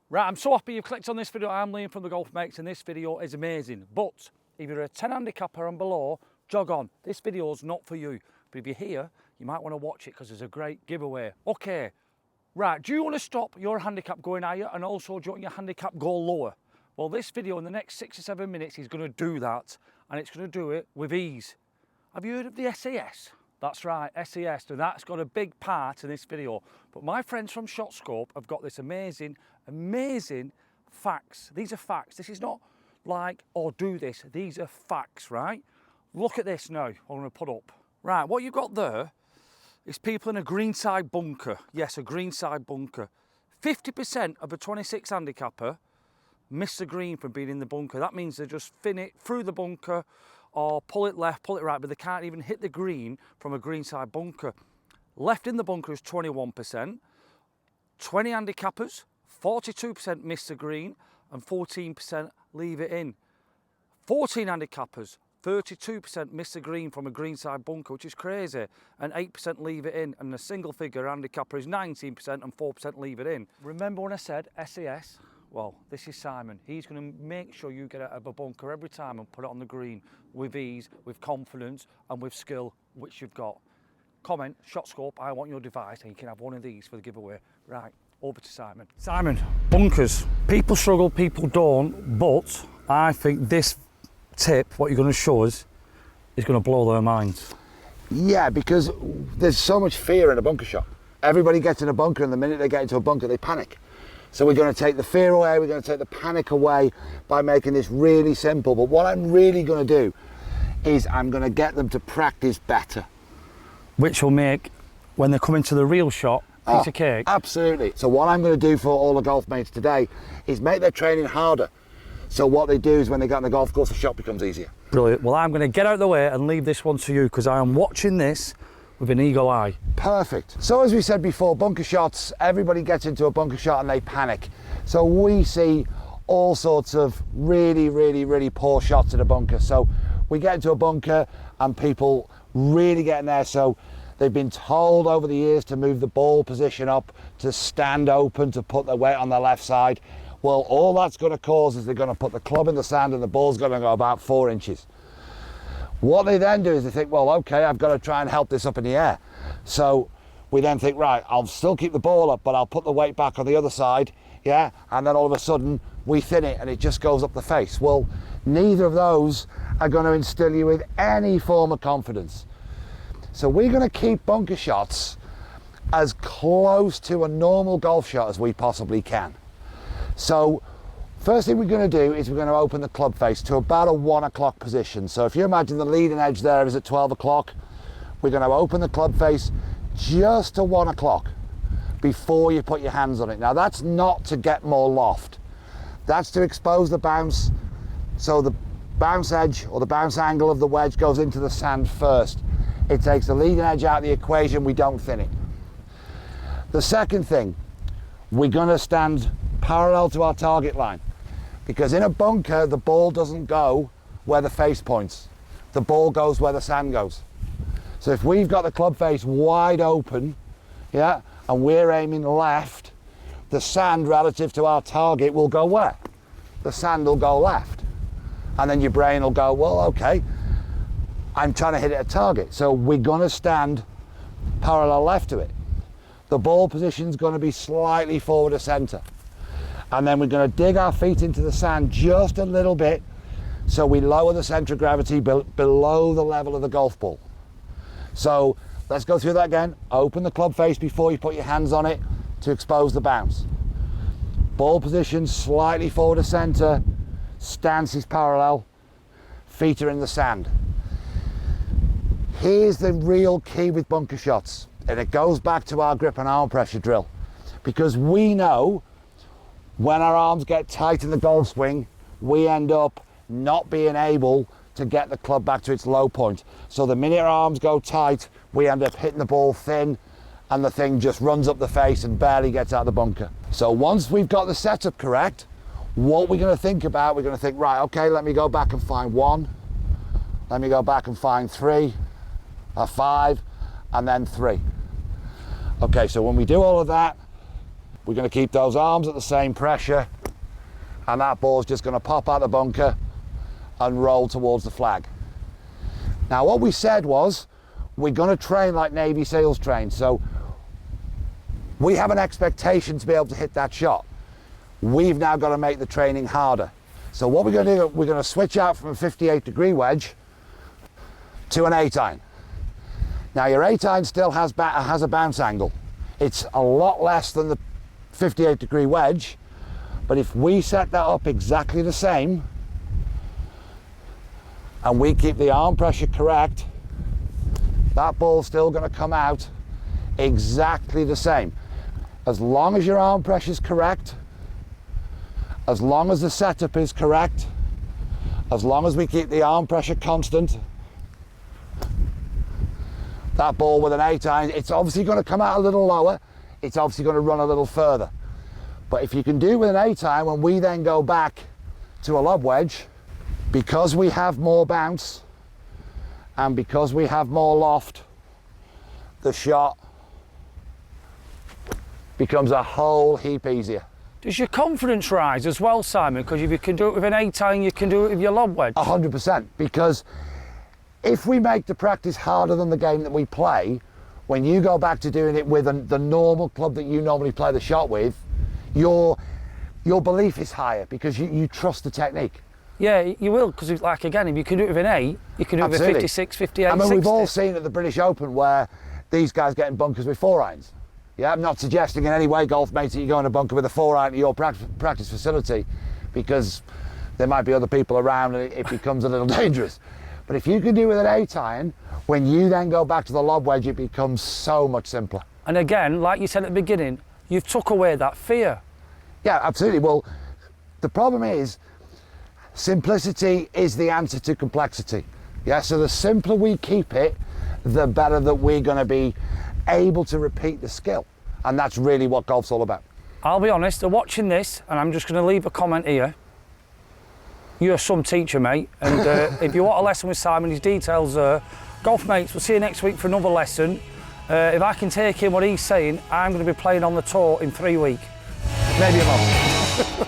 Right, I'm so happy you've clicked on this video. I'm Liam from the Golf Mates and this video is amazing. But if you're a 10 handicapper and below, jog on. This video is not for you. But if you're here, you might want to watch it because there's a great giveaway. Okay, right, do you want to stop your handicap going higher and also do you want your handicap go lower? Well, this video in the next 6 or 7 minutes is going to do that, and it's going to do it with ease. Have you heard of the SAS? That's right, SAS, and that's got a big part in this video. But my friends from ShotScope have got this amazing facts. These are facts. This is not like, oh, do this. These are facts, right? Look at this now, I'm going to put up. Right, what you've got there is people in a greenside bunker. Yes, a greenside bunker. 50% of a 26 handicapper miss the green from being in the bunker. That means they just fin it through the bunker or pull it left, pull it right, but they can't even hit the green from a greenside bunker. Left in the bunker is 21%. 20 handicappers, 42% miss the green and 14% leave it in. 14 handicappers, 32% miss the green from a greenside bunker, which is crazy, and 8% leave it in. And the single figure handicapper is 19% and 4% leave it in. Remember when I said SAS? Well, this is Simon. He's going to make sure you get out of a bunker every time and put it on the green with ease, with confidence and with skill, which you've got. Comment, ShotScope, I want your device, and you can have one of these for the giveaway. Right, over to Simon. Simon, bunkers. People struggle, people don't, but I think this tip, what you're going to show us, is going to blow their minds. Yeah, because there's so much fear in a bunker shot. Everybody gets in a bunker, and the minute they get into a bunker, they panic. So we're going to take the fear away, we're going to take the panic away by making this really simple. But what I'm really going to do is I'm going to get them to practice better. Which will make, when they come into the real shot, piece of cake. Absolutely. So what I'm going to do for all the golf mates today is make their training harder. So what they do is when they get on the golf course, the shot becomes easier. Brilliant. Well, I'm going to get out of the way and leave this one to you because I am watching this with an eagle eye. Perfect. So as we said before, bunker shots, everybody gets into a bunker shot and they panic. So we see all sorts of really poor shots in a bunker. So we get into a bunker and people really get in there. So they've been told over the years to move the ball position up, to stand open, to put their weight on their left side. Well, all that's going to cause is they're going to put the club in the sand and the ball's going to go about 4 inches. What they then do is they think, well, okay, I've got to try and help this up in the air. So we then think, right, I'll still keep the ball up, but I'll put the weight back on the other side, yeah? And then all of a sudden, we thin it and it just goes up the face. Well, neither of those are going to instill you with any form of confidence. So we're going to keep bunker shots as close to a normal golf shot as we possibly can. So first thing we're going to do is we're going to open the club face to about a 1 o'clock position. So if you imagine the leading edge there is at 12 o'clock, we're going to open the club face just to 1 o'clock before you put your hands on it. Now that's not to get more loft. That's to expose the bounce, so the bounce edge or the bounce angle of the wedge goes into the sand first. It takes the leading edge out of the equation, we don't thin it. The second thing, we're going to stand parallel to our target line. Because in a bunker, the ball doesn't go where the face points. The ball goes where the sand goes. So if we've got the club face wide open, yeah, and we're aiming left, the sand relative to our target will go where? The sand will go left. And then your brain will go, well, okay, I'm trying to hit it at target. So we're going to stand parallel left to it. The ball position's going to be slightly forward of center. And then we're going to dig our feet into the sand just a little bit so we lower the center of gravity below the level of the golf ball. So let's go through that again. Open the club face before you put your hands on it to expose the bounce. Ball position slightly forward of center, stance is parallel, feet are in the sand. Here's the real key with bunker shots, and it goes back to our grip and arm pressure drill, because we know when our arms get tight in the golf swing, we end up not being able to get the club back to its low point. So the minute our arms go tight, we end up hitting the ball thin and the thing just runs up the face and barely gets out of the bunker. So once we've got the setup correct, what we're going to think about, we're going to think, right, okay, let me go back and find 1. Let me go back and find 3, 5, and then 3. Okay, so when we do all of that, We're going to keep those arms at the same pressure, and that ball's just going to pop out the bunker and roll towards the flag. Now what we said was, we're going to train like Navy SEALs train, so we have an expectation to be able to hit that shot. We've now got to make the training harder. So what we're going to do, we're going to switch out from a 58-degree wedge to an 8-iron. Now your 8-iron still has a bounce angle. It's a lot less than the 58-degree wedge, but if we set that up exactly the same, and we keep the arm pressure correct, that ball's still going to come out exactly the same. As long as your arm pressure is correct, as long as the setup is correct, as long as we keep the arm pressure constant, that ball with an 8-iron, it's obviously going to come out a little lower, it's obviously going to run a little further. But if you can do with an 8-iron, when we then go back to a lob wedge, because we have more bounce and because we have more loft, the shot becomes a whole heap easier. Does your confidence rise as well, Simon? Because if you can do it with an 8-iron, you can do it with your lob wedge. 100%, because if we make the practice harder than the game that we play, when you go back to doing it with the normal club that you normally play the shot with, your belief is higher because you trust the technique. Yeah, you will, because like again, if you can do it with an 8, you can do it with 56, 58, I mean, 60. we've all seen at the British Open where these guys getting bunkers with 4-irons. Yeah, I'm not suggesting in any way, golf mates, that you go in a bunker with a 4-iron at your practice facility, because there might be other people around and it becomes a little dangerous. But if you can do it with an 8-iron, when you then go back to the lob wedge, it becomes so much simpler. And again, like you said at the beginning, you've took away that fear. Yeah, absolutely. Well, the problem is, simplicity is the answer to complexity. Yeah, so the simpler we keep it, the better that we're going to be able to repeat the skill. And that's really what golf's all about. I'll be honest, they're watching this, and I'm just going to leave a comment here. You're some teacher, mate, and if you want a lesson with Simon, his details there. Golf mates, we'll see you next week for another lesson. If I can take in what he's saying, I'm going to be playing on the tour in 3 weeks. Maybe a month.